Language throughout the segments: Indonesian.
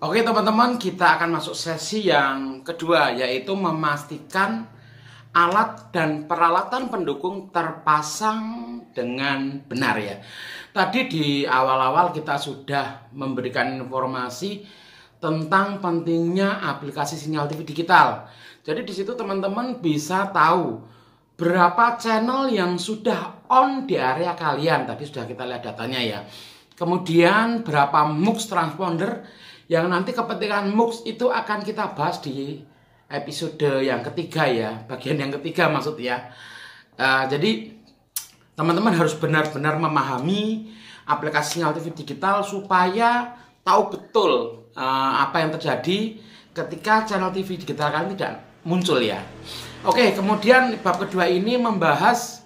Oke teman-teman, kita akan masuk sesi yang kedua, yaitu memastikan alat dan peralatan pendukung terpasang dengan benar ya. Tadi di awal-awal kita sudah memberikan informasi tentang pentingnya aplikasi sinyal TV digital. Jadi di situ teman-teman bisa tahu berapa channel yang sudah on di area kalian. Tadi sudah kita lihat datanya ya. Kemudian berapa MUX transponder yang nanti kepentingan MUX itu akan kita bahas di episode yang ketiga ya, bagian yang ketiga maksudnya. Jadi teman-teman harus benar-benar memahami aplikasi sinyal TV digital supaya tahu betul apa yang terjadi ketika channel TV digital kalian tidak muncul ya. Oke, kemudian bab kedua ini membahas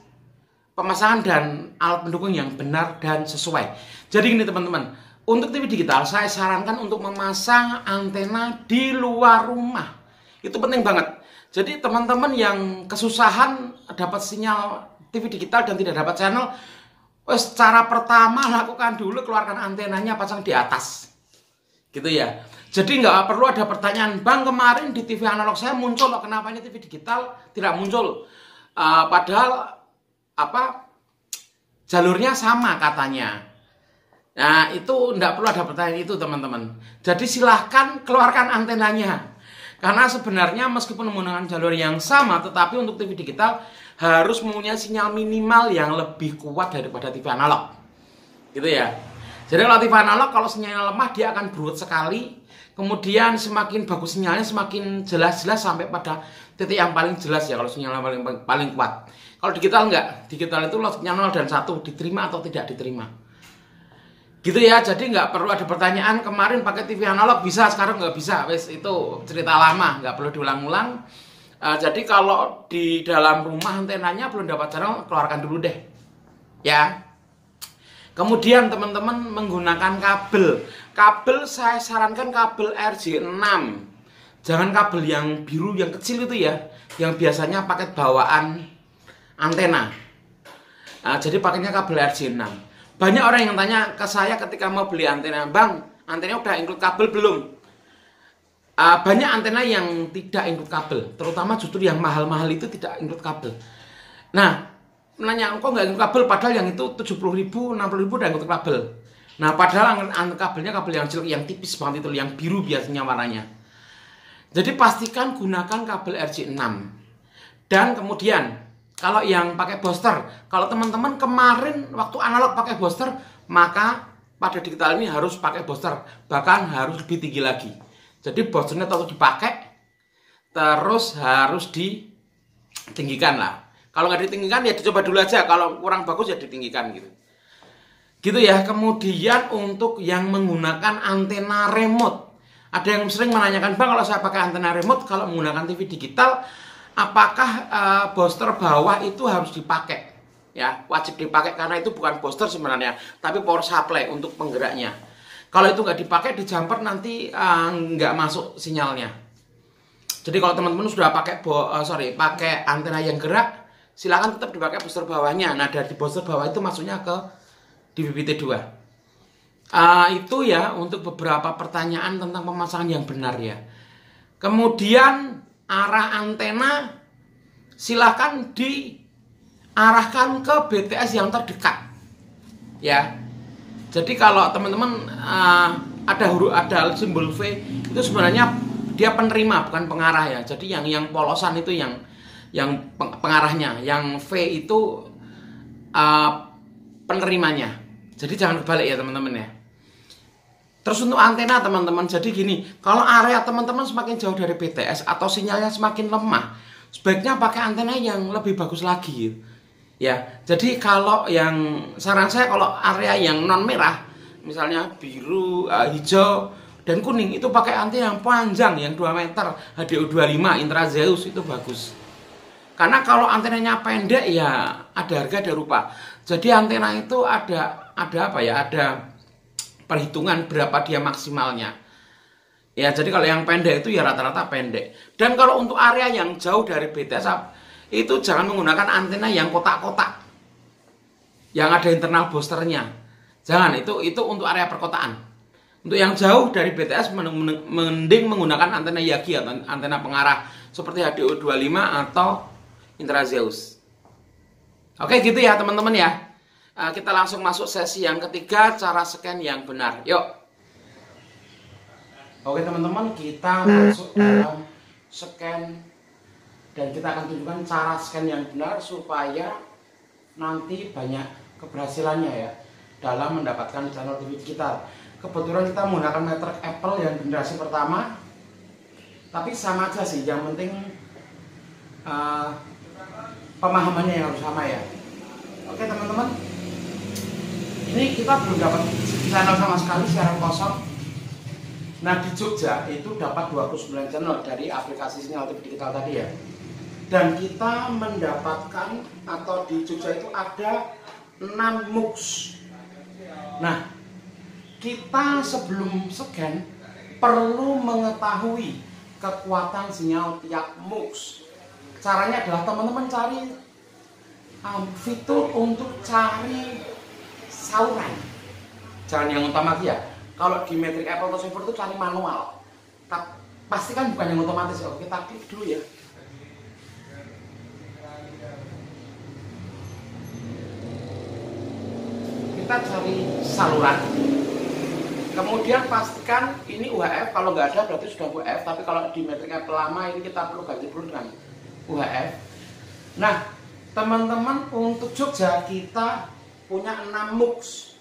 pemasangan dan alat pendukung yang benar dan sesuai. Jadi gini teman-teman, untuk TV digital saya sarankan untuk memasang antena di luar rumah. Itu penting banget. Jadi teman-teman yang kesusahan dapat sinyal TV digital dan tidak dapat channel, cara pertama lakukan dulu keluarkan antenanya, pasang di atas. Gitu ya. Jadi nggak perlu ada pertanyaan, Bang kemarin di TV analog saya muncul, kenapa ini TV digital tidak muncul? Padahal jalurnya sama katanya. Nah itu tidak perlu ada pertanyaan itu teman-teman. Jadi silahkan keluarkan antenanya. Karena sebenarnya meskipun menggunakan jalur yang sama, tetapi untuk TV digital harus mempunyai sinyal minimal yang lebih kuat daripada TV analog. Gitu ya. Jadi kalau TV analog kalau sinyalnya lemah dia akan berut sekali. Kemudian semakin bagus sinyalnya semakin jelas-jelas sampai pada titik yang paling jelas ya kalau sinyalnya paling kuat. Kalau digital enggak. Digital itu logiknya 0 dan 1 diterima atau tidak diterima. Gitu ya, jadi nggak perlu ada pertanyaan kemarin pakai TV analog bisa, sekarang nggak bisa. Wes itu cerita lama, nggak perlu diulang-ulang. Jadi kalau di dalam rumah antenanya belum dapat channel, keluarkan dulu deh. Ya. Kemudian teman-teman menggunakan kabel. Kabel saya sarankan kabel RJ6. Jangan kabel yang biru yang kecil itu ya, yang biasanya paket bawaan antena. Jadi pakainya kabel RJ6. Banyak orang yang tanya ke saya ketika mau beli antena, Bang, antena udah include kabel belum? Banyak antena yang tidak include kabel, terutama justru yang mahal-mahal itu tidak include kabel. Nah, menanya, kok nggak include kabel? Padahal yang itu 70.000, 60.000 udah include kabel. Nah, padahal kabelnya kabel yang kecil, yang tipis banget itu, yang biru biasanya warnanya. Jadi pastikan gunakan kabel RJ6. Dan kemudian kalau yang pakai booster, kalau teman-teman kemarin waktu analog pakai booster, maka pada digital ini harus pakai booster, bahkan harus lebih tinggi lagi. Jadi boosternya tetap dipakai, terus harus ditinggikan lah. Kalau nggak ditinggikan ya dicoba dulu aja, kalau kurang bagus ya ditinggikan gitu. Gitu ya. Kemudian untuk yang menggunakan antena remote, ada yang sering menanyakan, Bang kalau saya pakai antena remote, kalau menggunakan TV digital, apakah booster bawah itu harus dipakai? Ya, wajib dipakai karena itu bukan booster sebenarnya, tapi power supply untuk penggeraknya. Kalau itu nggak dipakai di jumper nanti nggak masuk sinyalnya. Jadi kalau teman-teman sudah pakai pakai antena yang gerak, silakan tetap dipakai booster bawahnya. Nah dari booster bawah itu masuknya ke DVB-T2. Itu ya untuk beberapa pertanyaan tentang pemasangan yang benar ya. Kemudian arah antena silahkan diarahkan ke BTS yang terdekat ya. Jadi kalau teman-teman ada simbol V itu sebenarnya dia penerima bukan pengarah ya. Jadi yang polosan itu yang pengarahnya, yang V itu penerimanya. Jadi jangan kebalik ya teman-teman ya. Terus untuk antena teman-teman, jadi gini, kalau area teman-teman semakin jauh dari BTS atau sinyalnya semakin lemah, sebaiknya pakai antena yang lebih bagus lagi. Ya, jadi kalau yang saran saya kalau area yang non merah, misalnya biru, hijau, dan kuning itu pakai antena yang panjang, yang 2 meter, HDO25, Intra Zeus itu bagus. Karena kalau antenanya pendek ya ada harga ada rupa. Jadi antena itu ada perhitungan berapa dia maksimalnya. Ya, jadi kalau yang pendek itu ya rata-rata pendek. Dan kalau untuk area yang jauh dari BTS itu jangan menggunakan antena yang kotak-kotak, yang ada internal boosternya. Jangan, itu untuk area perkotaan. Untuk yang jauh dari BTS mending menggunakan antena Yagi atau antena pengarah seperti HDO25 atau Intrazeus. Oke gitu ya teman-teman ya. Kita langsung masuk sesi yang ketiga, cara scan yang benar. Yuk. Oke teman-teman, kita masuk dalam scan dan kita akan tunjukkan cara scan yang benar supaya nanti banyak keberhasilannya ya dalam mendapatkan channel TV digital. Kebetulan kita menggunakan meter Apple yang generasi pertama, tapi sama aja sih, yang penting pemahamannya yang harus sama ya. Oke teman-teman, ini kita belum dapat channel sama sekali siaran kosong. Nah di Jogja itu dapat 29 channel dari aplikasi Sinyal TV Digital tadi ya. Dan kita mendapatkan, atau di Jogja itu ada 6 MUX. Nah kita sebelum scan perlu mengetahui kekuatan sinyal tiap MUX. Caranya adalah teman-teman cari fitur untuk cari saluran. Jangan yang otomatis ya. Kalau di Matrix Apple Receiver itu cari manual. Pastikan bukan yang otomatis. Oke, kita klik dulu ya. Kita cari saluran. Kemudian pastikan ini UHF, kalau nggak ada berarti sudah UHF, tapi kalau di Matrix Apple lama ini kita perlu ganti dulu dengan UHF. Nah, teman-teman untuk Jogja kita punya 6 MUX.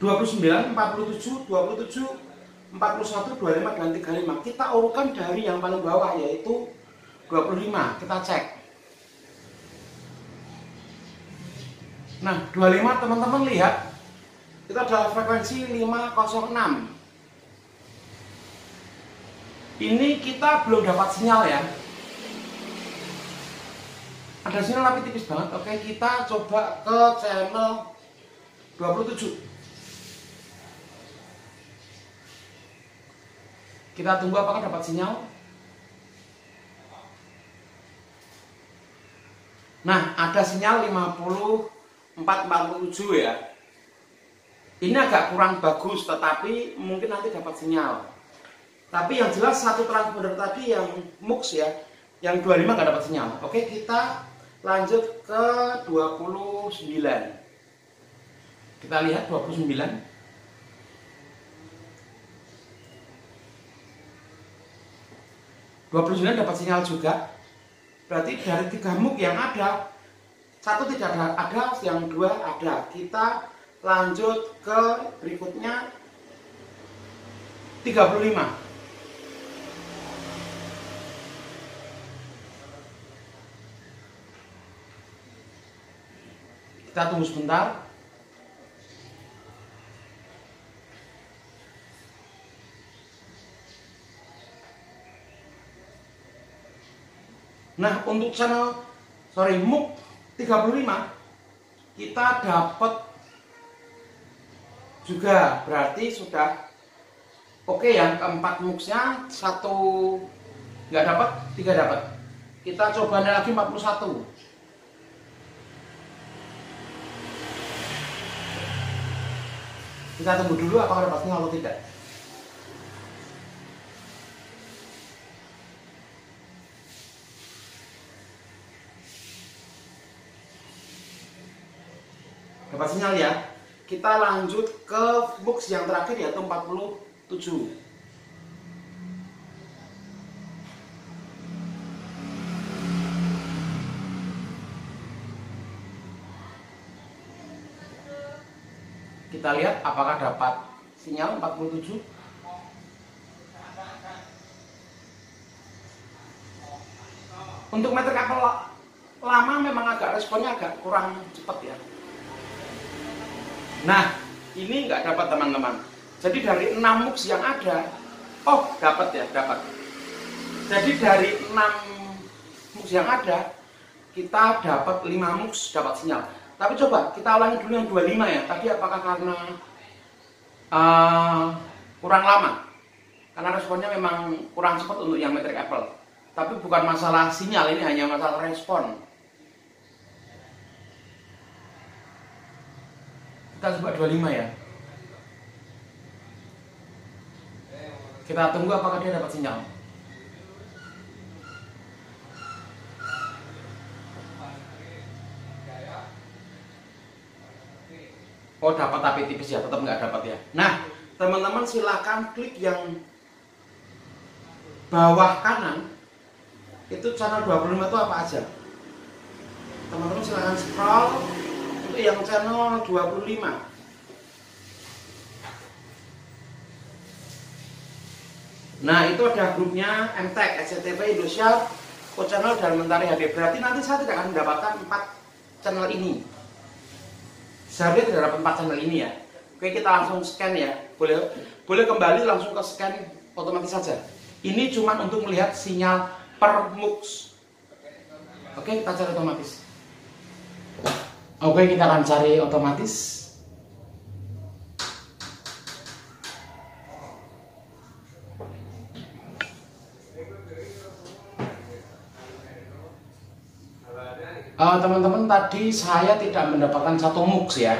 29, 47, 27, 41, 25 dan 35. Kita urutkan dari yang paling bawah yaitu 25. Kita cek. Nah, 25 teman-teman lihat itu adalah frekuensi 506. Ini kita belum dapat sinyal ya. Ada sinyal tapi tipis banget. Oke, kita coba ke channel 27. Kita tunggu apakah dapat sinyal. Nah, ada sinyal 54-47 ya. Ini agak kurang bagus, tetapi mungkin nanti dapat sinyal. Tapi yang jelas satu transponder tadi yang MUX ya, yang 25 nggak dapat sinyal. Oke, kita lanjut ke 29. Kita lihat 29. 29 dapat sinyal juga. Berarti dari 3 MUX yang ada, satu tidak ada, yang 2 ada. Kita lanjut ke berikutnya 35. Kita tunggu sebentar. Nah, untuk channel MUX 35 kita dapat juga, berarti sudah oke ya. Keempat MUX-nya, 1 nggak dapat, 3 dapat. Kita coba lagi 41. Kita tunggu dulu apakah dapat sinyal atau tidak. Dapat sinyal ya. Kita lanjut ke MUX yang terakhir yaitu 47. Kita lihat apakah dapat sinyal 47. Untuk meter Apple lama memang responnya agak kurang cepat ya. Nah, ini nggak dapat teman-teman. Jadi dari 6 MUX yang ada, dapat ya, dapat. Jadi dari 6 MUX yang ada, kita dapat 5 MUX dapat sinyal. Tapi coba kita ulangi dulu yang 25 ya. Tadi apakah karena kurang lama? Karena responnya memang kurang cepat untuk yang Matrix Apple. Tapi bukan masalah sinyal, ini hanya masalah respon. Kita coba 25 ya. Kita tunggu apakah dia dapat sinyal. Oh dapat tapi tipis ya, tetap nggak dapat ya. Nah teman-teman silahkan klik yang bawah kanan, itu channel 25 itu apa aja. Teman-teman silahkan scroll untuk yang channel 25. Nah itu ada grupnya MTech, SCTV, Indosiar, Channel, dan Mentari HD. Berarti nanti saya tidak akan mendapatkan 4 channel ini. Seharusnya tidak dapat 4 channel ini ya. Oke, kita langsung scan ya. Boleh kembali langsung ke scan otomatis saja. Ini cuma untuk melihat sinyal per MUX. Oke, kita cari otomatis. Oke, kita akan cari otomatis. Teman-teman, tadi saya tidak mendapatkan 1 MUX ya.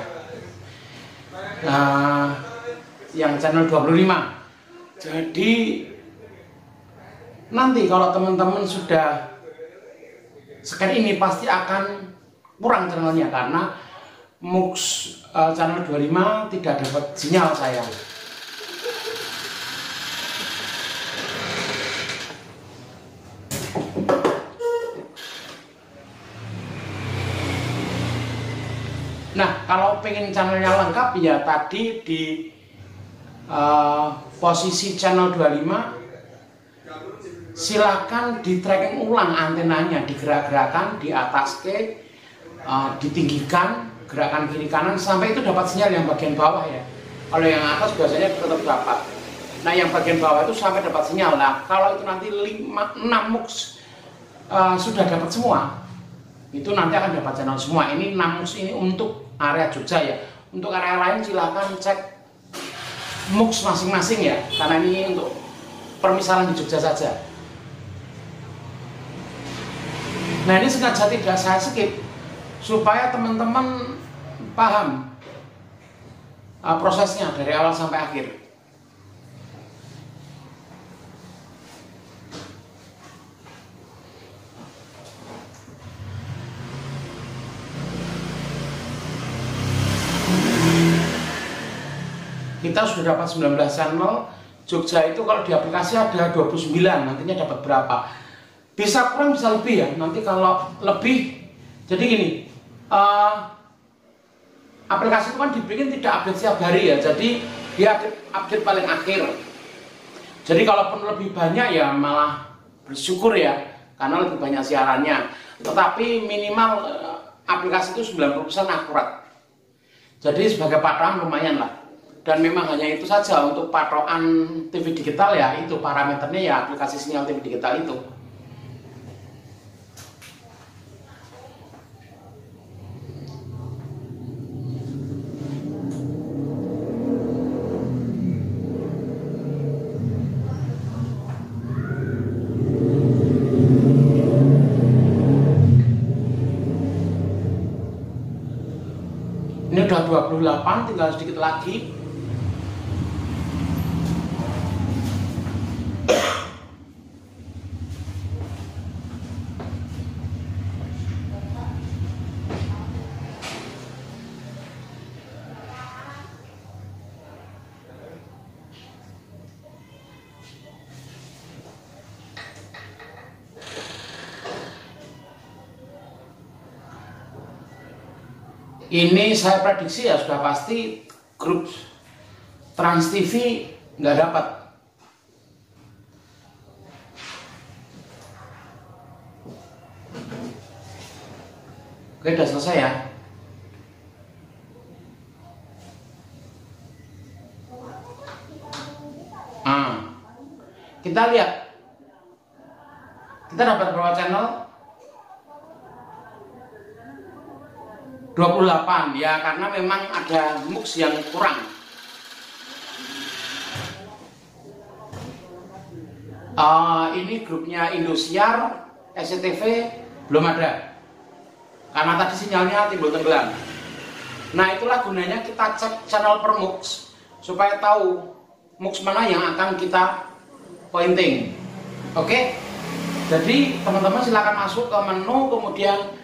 Yang channel 25. Jadi nanti kalau teman-teman sudah scan ini pasti akan kurang channelnya, karena MUX channel 25 tidak dapat sinyal saya. Nah, kalau pengen channelnya lengkap ya tadi di posisi channel 25 silakan di tracking ulang antenanya, digerak-gerakan di atas ke, ditinggikan, gerakan kiri kanan sampai itu dapat sinyal yang bagian bawah ya. Kalau yang atas biasanya tetap dapat. Nah, yang bagian bawah itu sampai dapat sinyal. Nah, kalau itu nanti 6 MUX sudah dapat semua, itu nanti akan dapat channel semua. Ini 6 MUX ini untuk area Jogja ya. Untuk area lain silahkan cek MUX masing-masing ya, karena ini untuk permisalan di Jogja saja. Nah, ini sengaja tidak saya skip supaya teman-teman paham prosesnya dari awal sampai akhir. Kita sudah dapat 19 channel. Jogja itu kalau di aplikasi ada 29, nantinya dapat berapa? Bisa kurang bisa lebih ya. Nanti kalau lebih, jadi gini, aplikasi itu kan dibikin tidak update setiap hari ya. Jadi dia update paling akhir. Jadi kalaupun lebih banyak ya malah bersyukur ya, karena lebih banyak siarannya. Tetapi minimal aplikasi itu 90% akurat. Jadi sebagai patokan lumayan lah. Dan memang hanya itu saja untuk patokan TV digital ya, itu parameternya ya aplikasi sinyal TV digital itu. Ini udah 28, tinggal sedikit lagi. Ini saya prediksi ya sudah pasti grup Trans TV nggak dapat. Oke, udah selesai ya. Kita lihat, kita dapat berapa channel? 28 ya, karena memang ada MUX yang kurang. Ini grupnya Indosiar, SCTV belum ada, karena tadi sinyalnya timbul tenggelam. Nah, itulah gunanya kita cek channel per MUX supaya tahu MUX mana yang akan kita pointing. Oke. Jadi teman-teman silakan masuk ke menu, kemudian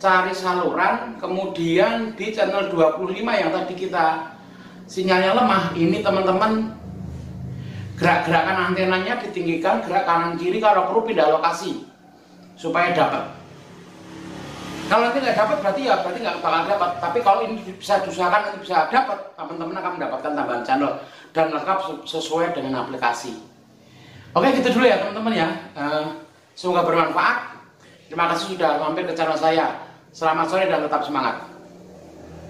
cari saluran, kemudian di channel 25 yang tadi kita sinyalnya lemah, ini teman-teman gerak-gerakan antenanya ditinggikan, gerak kanan kiri, kalau perlu pindah lokasi supaya dapat. Kalau nanti nggak dapat berarti nggak bakal dapat. Tapi kalau ini bisa diusahakan nanti bisa dapat, teman-teman akan mendapatkan tambahan channel dan lengkap sesuai dengan aplikasi. Oke, gitu dulu ya teman-teman ya. Semoga bermanfaat. Terima kasih sudah mampir ke channel saya. Selamat sore dan tetap semangat.